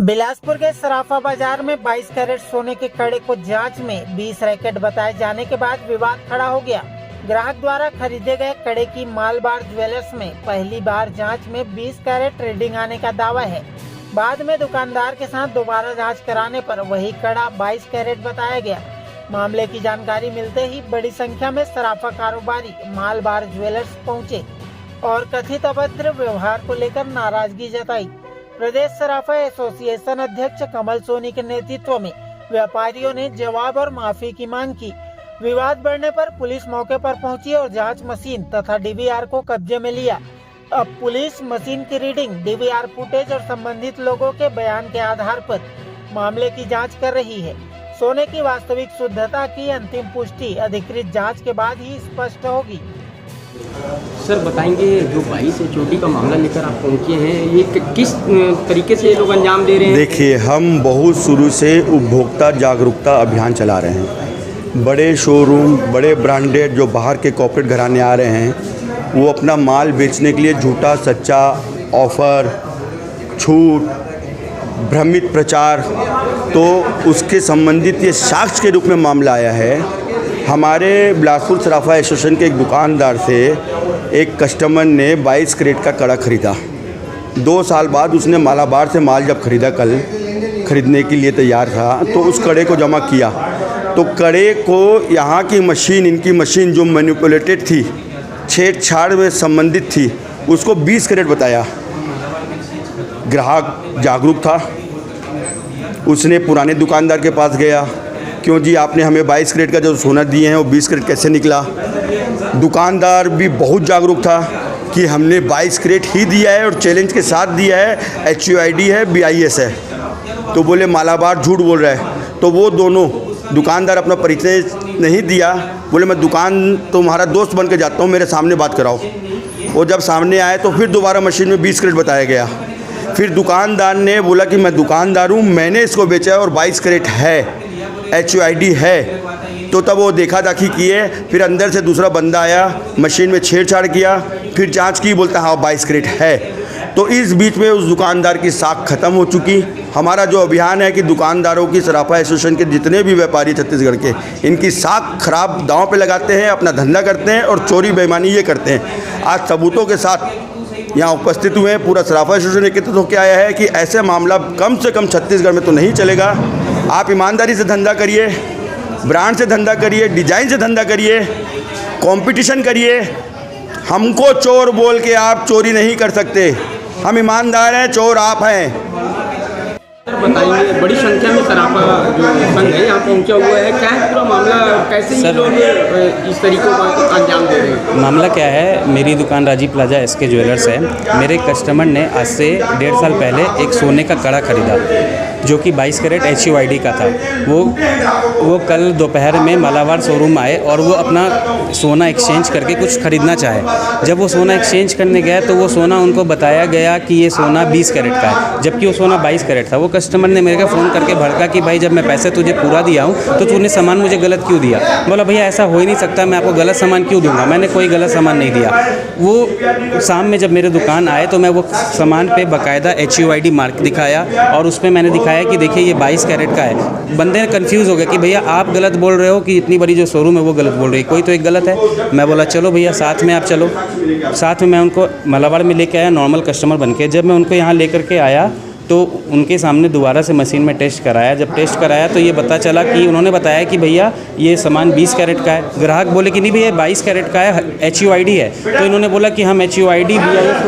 बिलासपुर के सराफा बाजार में 22 कैरेट सोने के कड़े को जांच में 20 रैकेट बताए जाने के बाद विवाद खड़ा हो गया। ग्राहक द्वारा खरीदे गए कड़े की मालबार ज्वेलर्स में पहली बार जांच में 20 कैरेट रीडिंग आने का दावा है। बाद में दुकानदार के साथ दोबारा जांच कराने पर वही कड़ा 22 कैरेट बताया गया। मामले की जानकारी मिलते ही बड़ी संख्या में सराफा कारोबारी मालबार ज्वेलर्स पहुंचे और कथित अभद्र व्यवहार को लेकर नाराजगी जताई। प्रदेश सराफा एसोसिएशन अध्यक्ष कमल सोनी के नेतृत्व में व्यापारियों ने जवाब और माफी की मांग की। विवाद बढ़ने पर पुलिस मौके पर पहुंची और जांच मशीन तथा डीवीआर को कब्जे में लिया। अब पुलिस मशीन की रीडिंग, डीवीआर फुटेज और संबंधित लोगों के बयान के आधार पर मामले की जांच कर रही है। सोने की वास्तविक शुद्धता की अंतिम पुष्टि अधिकृत जांच के बाद ही स्पष्ट होगी। सर बताएंगे, जो 22 चोटी का मामला लेकर आप पहुंचे हैं, ये किस तरीके से लोग अंजाम दे रहे हैं? देखिए, हम बहुत शुरू से उपभोक्ता जागरूकता अभियान चला रहे हैं। बड़े शोरूम, बड़े ब्रांडेड जो बाहर के कॉर्पोरेट घराने आ रहे हैं, वो अपना माल बेचने के लिए झूठा सच्चा ऑफ़र, छूट, भ्रमित प्रचार, तो उसके संबंधित ये साक्ष्य के रूप में मामला आया है। हमारे बिलासपुर सराफा एसोसिएशन के एक दुकानदार से एक कस्टमर ने 22 कैरेट का कड़ा ख़रीदा। 2 साल बाद उसने मालाबार से माल जब ख़रीदा, कल ख़रीदने के लिए तैयार था, तो उस कड़े को जमा किया। तो कड़े को यहाँ की मशीन, इनकी मशीन जो मैनिपुलेटेड थी, छेड़छाड़ में संबंधित थी, उसको 20 कैरेट बताया। ग्राहक जागरूक था, उसने पुराने दुकानदार के पास गया, क्यों जी आपने हमें 22 कैरेट का जो सोना दिए हैं वो 20 कैरेट कैसे निकला। दुकानदार भी बहुत जागरूक था कि हमने 22 कैरेट ही दिया है और चैलेंज के साथ दिया है, HUID है, BIS है। तो बोले मालाबार झूठ बोल रहा है। तो वो दोनों दुकानदार अपना परिचय नहीं दिया, बोले मैं दुकान तुम्हारा दोस्त बन के जाता हूँ, मेरे सामने बात कराओ। वो जब सामने आए तो फिर दोबारा मशीन में 20 कैरेट बताया गया। फिर दुकानदार ने बोला कि मैं दुकानदार हूँ, मैंने इसको बेचा है और 22 कैरेट है, HUID है। तो तब वो देखा दाखी किए, फिर अंदर से दूसरा बंदा आया, मशीन में छेड़छाड़ किया, फिर जांच की, बोलता हाँ 22 कैरेट है। तो इस बीच में उस दुकानदार की साख खत्म हो चुकी। हमारा जो अभियान है कि दुकानदारों की सराफा एसोसिएशन के जितने भी व्यापारी छत्तीसगढ़ के, इनकी साख खराब दांव पे लगाते हैं, अपना धंधा करते हैं और चोरी बेईमानी ये करते हैं। आज सबूतों के साथ यहाँ उपस्थित हुए हैं। पूरा सराफा एसोसिएशन एकत्रित होकर आया है कि ऐसे मामला कम से कम छत्तीसगढ़ में तो नहीं चलेगा। आप ईमानदारी से धंधा करिए, ब्रांड से धंधा करिए, डिजाइन से धंधा करिए, कंपटीशन करिए। हमको चोर बोल के आप चोरी नहीं कर सकते। हम ईमानदार हैं, चोर आप हैं। बताइए, बड़ी संख्या में सराफा जो संघ है यहाँ पहुँचा हुआ है, क्या है पूरा मामला, कैसे ये लोग इस तरीकों का अंजाम दे रहे हैं? मामला क्या है, मेरी दुकान राजीव प्लाजा SK ज्वेलर्स है। मेरे कस्टमर ने आज से 1.5 साल पहले एक सोने का कड़ा खरीदा जो कि 22 कैरेट HUID का था। वो कल दोपहर में मालाबार शोरूम आए और वो अपना सोना एक्सचेंज करके कुछ ख़रीदना चाहे। जब वो सोना एक्सचेंज करने गया तो वो सोना उनको बताया गया कि ये सोना 20 कैरेट का है, जबकि वो सोना 22 कैरेट था। वो कस्टमर ने मेरे को फ़ोन करके भड़का कि भाई जब मैं पैसे तुझे पूरा दिया हूँ तो तूने सामान मुझे गलत क्यों दिया। बोला भैया ऐसा हो ही नहीं सकता, मैं आपको गलत सामान क्यों दूंगा, मैंने कोई गलत सामान नहीं दिया। वो शाम में जब मेरे दुकान आए तो मैं वो सामान पे बाकायदा HUID मार्क दिखाया और उस पर मैंने दिखाया कि देखिए ये 22 कैरेट का है। बंदे कन्फ्यूज़ हो गए कि भैया आप गलत बोल रहे हो कि इतनी बड़ी जो शोरूम है वो गलत बोल रही है, कोई तो एक गलत है। मैं बोला चलो भैया साथ में आप चलो। साथ में मैं उनको मालाबार में लेके आया नॉर्मल कस्टमर बन के। जब मैं उनको यहाँ लेकर के आया तो उनके सामने दोबारा से मशीन में टेस्ट कराया। जब टेस्ट कराया तो ये पता चला कि उन्होंने बताया कि भैया ये सामान 20 कैरेट का है। ग्राहक बोले कि नहीं भैया 22 कैरेट का है, HUID है। तो इन्होंने बोला कि हम HUID BIS